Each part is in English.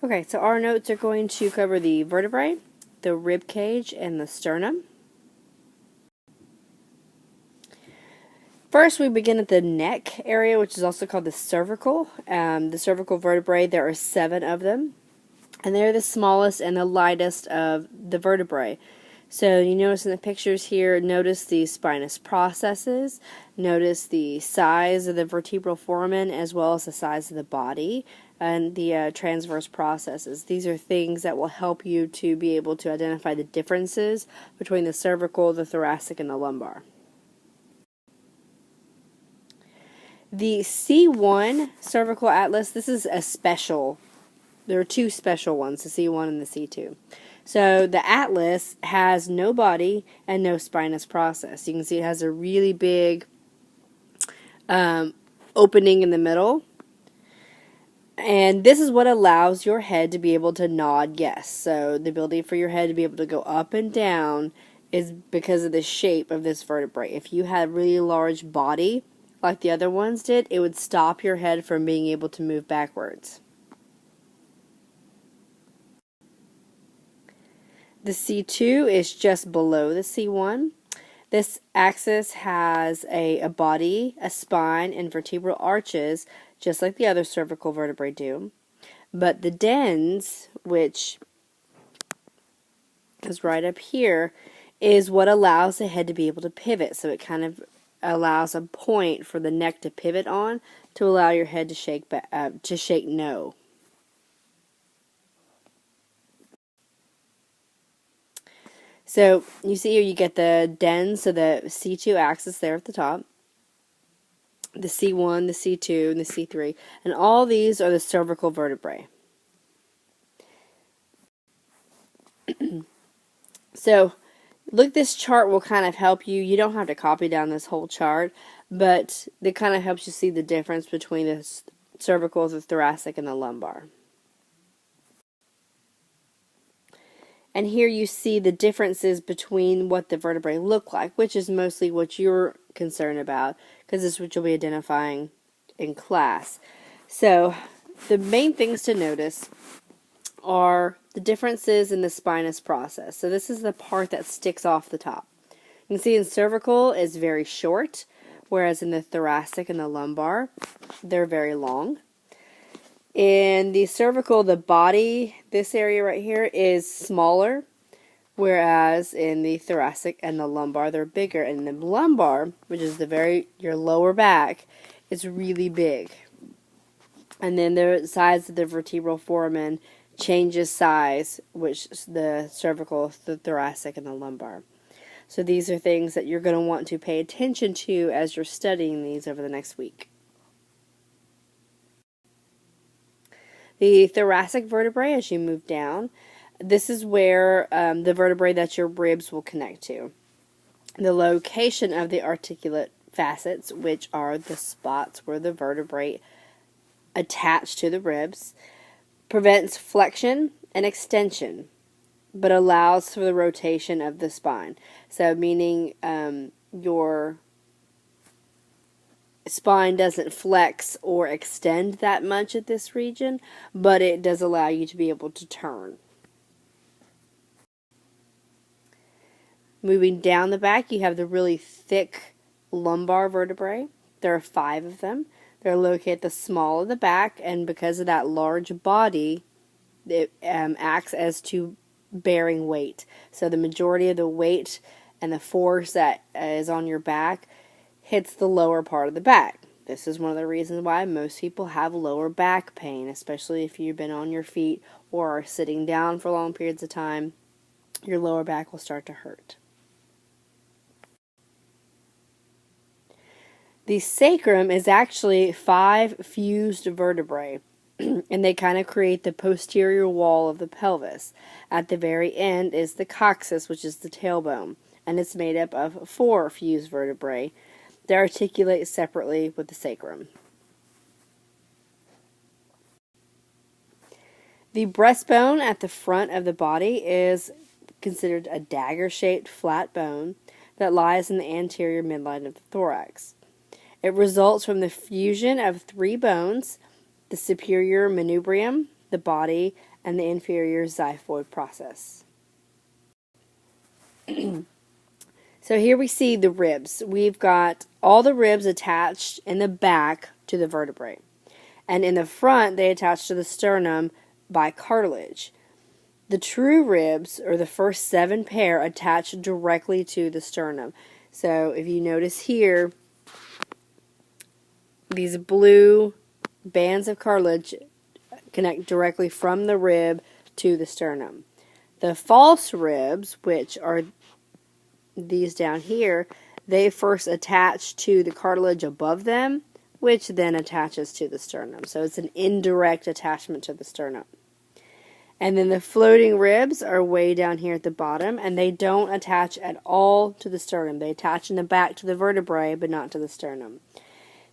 Okay, so our notes are going to cover the vertebrae, the rib cage, and the sternum. First, we begin at the neck area, which is also called the cervical. The cervical vertebrae, there are 7 of them, and they're the smallest and the lightest of the vertebrae. So you notice in the pictures here, notice the spinous processes, notice the size of the vertebral foramen as well as the size of the body, and the transverse processes. These are things that will help you to be able to identify the differences between the cervical, the thoracic, and the lumbar. The C1 cervical atlas, this is a special. There are 2 special ones, the C1 and the C2. So the atlas has no body and no spinous process. You can see it has a really big opening in the middle. And this is what allows your head to be able to nod yes. So the ability for your head to be able to go up and down is because of the shape of this vertebrae. If you had a really large body, like the other ones did, it would stop your head from being able to move backwards. The C2 is just below the C1. This axis has a body, a spine, and vertebral arches, just like the other cervical vertebrae do. But the dens, which is right up here, is what allows the head to be able to pivot. So it kind of allows a point for the neck to pivot on to allow your head to shake no. So you see here you get the dens, so the C2 axis there at the top, the C1, the C2, and the C3, and all these are the cervical vertebrae. So look, this chart will kind of help you. You don't have to copy down this whole chart, but it kind of helps you see the difference between the cervical, the thoracic, and the lumbar. And here you see the differences between what the vertebrae look like, which is mostly what you're concerned about, because this is what you'll be identifying in class. So the main things to notice are the differences in the spinous process. So this is the part that sticks off the top. You can see in cervical is very short, whereas in the thoracic and the lumbar, they're very long. In the cervical, the body, this area right here, is smaller, whereas in the thoracic and the lumbar, they're bigger. And the lumbar, which is your lower back, is really big. And then the size of the vertebral foramen changes size, which is the cervical, the thoracic, and the lumbar. So these are things that you're going to want to pay attention to as you're studying these over the next week. The thoracic vertebrae, as you move down, this is where the vertebrae that your ribs will connect to. The location of the articulate facets, which are the spots where the vertebrae attach to the ribs, prevents flexion and extension, but allows for the rotation of the spine. So meaning your spine doesn't flex or extend that much at this region, but it does allow you to be able to turn. Moving down the back, you have the really thick lumbar vertebrae. There are 5 of them. They're located at the small of the back, and because of that large body, it acts as to bearing weight. So the majority of the weight and the force that is on your back hits the lower part of the back. This is one of the reasons why most people have lower back pain, especially if you've been on your feet or are sitting down for long periods of time. Your lower back will start to hurt. The sacrum is actually 5 fused vertebrae, and they kind of create the posterior wall of the pelvis. At the very end is the coccyx, which is the tailbone, and it's made up of 4 fused vertebrae. They articulate separately with the sacrum. The breastbone at the front of the body is considered a dagger-shaped flat bone that lies in the anterior midline of the thorax. It results from the fusion of 3 bones, the superior manubrium, the body, and the inferior xiphoid process. So here we see the ribs. We've got all the ribs attached in the back to the vertebrae. And in the front, they attach to the sternum by cartilage. The true ribs, or the first 7 pair, attach directly to the sternum. So if you notice here, these blue bands of cartilage connect directly from the rib to the sternum. The false ribs, which are these down here, they first attach to the cartilage above them, which then attaches to the sternum. So it's an indirect attachment to the sternum. And then the floating ribs are way down here at the bottom, and they don't attach at all to the sternum. They attach in the back to the vertebrae, but not to the sternum.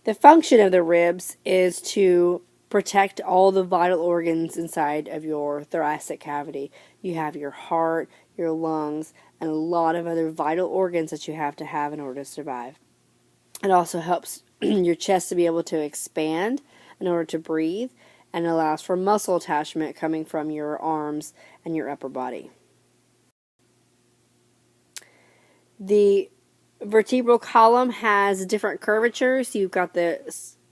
The function of the ribs is to protect all the vital organs inside of your thoracic cavity. You have your heart, your lungs, and a lot of other vital organs that you have to have in order to survive. It also helps your chest to be able to expand in order to breathe, and allows for muscle attachment coming from your arms and your upper body. The vertebral column has different curvatures. You've got the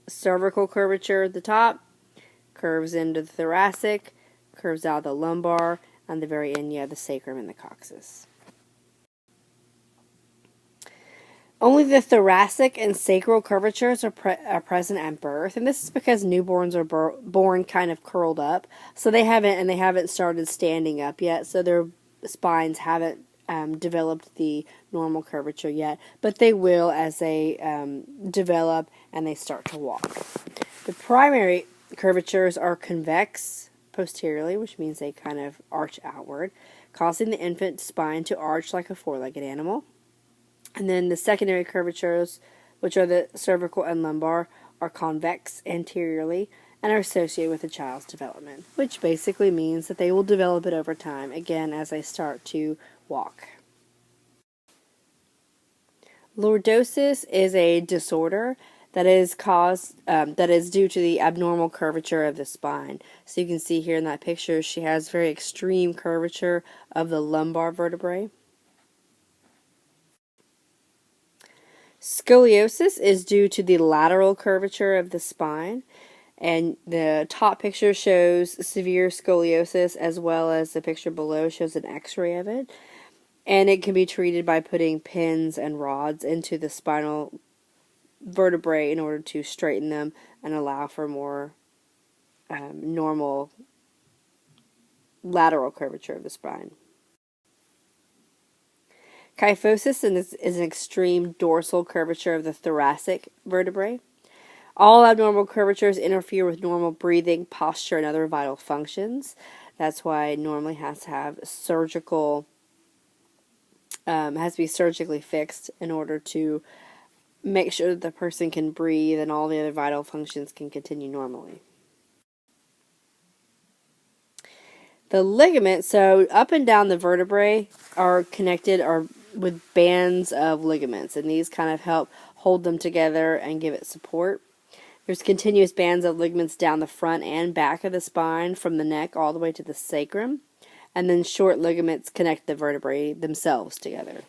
cervical curvature at the top, curves into the thoracic, curves out the lumbar, and the very end you have the sacrum and the coccyx. Only the thoracic and sacral curvatures are present at birth, and this is because newborns are born kind of curled up, so they haven't started standing up yet, so their spines haven't developed the normal curvature yet, but they will as they develop and they start to walk. The primary curvatures are convex posteriorly, which means they kind of arch outward, causing the infant spine to arch like a four-legged animal. And then the secondary curvatures, which are the cervical and lumbar, are convex anteriorly and are associated with the child's development, which basically means that they will develop it over time, again, as they start to walk. Lordosis is a disorder that is due to the abnormal curvature of the spine. So you can see here in that picture, she has very extreme curvature of the lumbar vertebrae. Scoliosis is due to the lateral curvature of the spine, and the top picture shows severe scoliosis, as well as the picture below shows an x-ray of it, and it can be treated by putting pins and rods into the spinal vertebrae in order to straighten them and allow for more normal lateral curvature of the spine. Kyphosis is an extreme dorsal curvature of the thoracic vertebrae. All abnormal curvatures interfere with normal breathing, posture, and other vital functions. That's why it normally has to have has to be surgically fixed in order to make sure that the person can breathe and all the other vital functions can continue normally. The ligaments, so up and down the vertebrae, are connected with bands of ligaments, and these kind of help hold them together and give it support. There's continuous bands of ligaments down the front and back of the spine, from the neck all the way to the sacrum, and then short ligaments connect the vertebrae themselves together.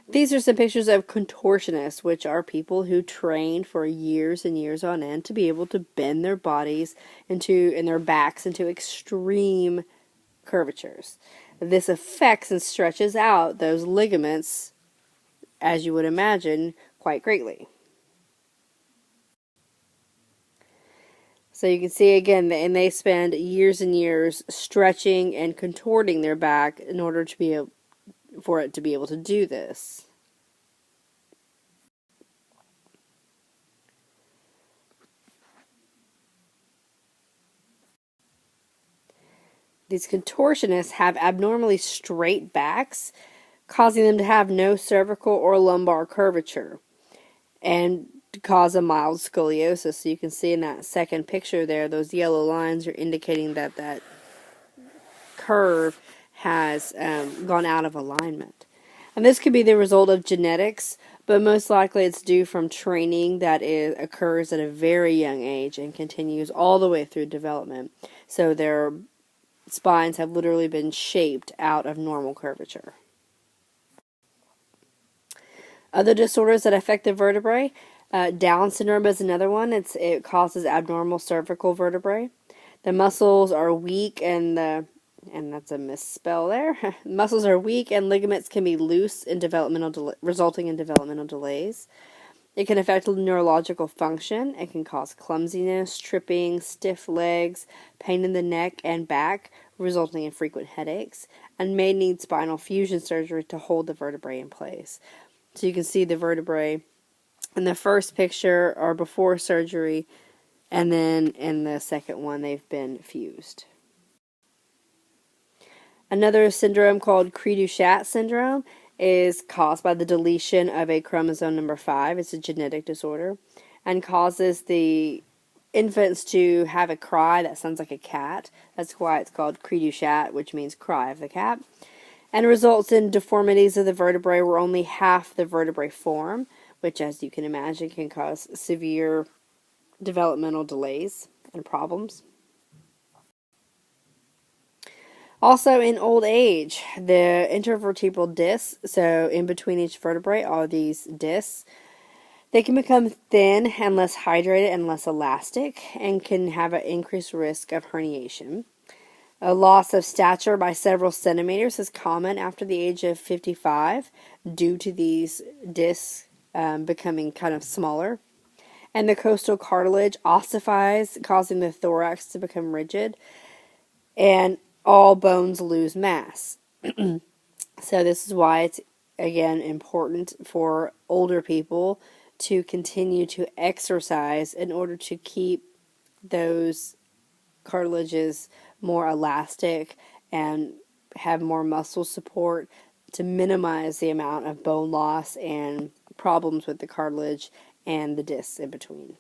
These are some pictures of contortionists, which are people who train for years and years on end to be able to bend their bodies and their backs into extreme curvatures. This affects and stretches out those ligaments, as you would imagine, quite greatly. So you can see again, and they spend years and years stretching and contorting their back in order to for it to be able to do this. These contortionists have abnormally straight backs, causing them to have no cervical or lumbar curvature, and to cause a mild scoliosis. So you can see in that second picture there, those yellow lines are indicating that that curve has gone out of alignment. And this could be the result of genetics, but most likely it's due from training that occurs at a very young age and continues all the way through development. So their spines have literally been shaped out of normal curvature. Other disorders that affect the vertebrae, Down syndrome is another one. It causes abnormal cervical vertebrae. The muscles are weak and that's a misspell there. Muscles are weak and ligaments can be loose in resulting in developmental delays. It can affect neurological function. It can cause clumsiness, tripping, stiff legs, pain in the neck and back, resulting in frequent headaches, and may need spinal fusion surgery to hold the vertebrae in place. So you can see the vertebrae in the first picture are before surgery, and then in the second one they've been fused. Another syndrome called Cri-du-Chat syndrome is caused by the deletion of a chromosome number 5. It's a genetic disorder and causes the infants to have a cry that sounds like a cat. That's why it's called Cri-du-Chat, which means cry of the cat, and results in deformities of the vertebrae where only half the vertebrae form, which, as you can imagine, can cause severe developmental delays and problems. Also, in old age, the intervertebral discs, so in between each vertebrae are these discs, they can become thin and less hydrated and less elastic and can have an increased risk of herniation. A loss of stature by several centimeters is common after the age of 55 due to these discs becoming kind of smaller. And the costal cartilage ossifies, causing the thorax to become rigid, and all bones lose mass. So this is why it's, again, important for older people to continue to exercise in order to keep those cartilages more elastic and have more muscle support to minimize the amount of bone loss and problems with the cartilage and the discs in between.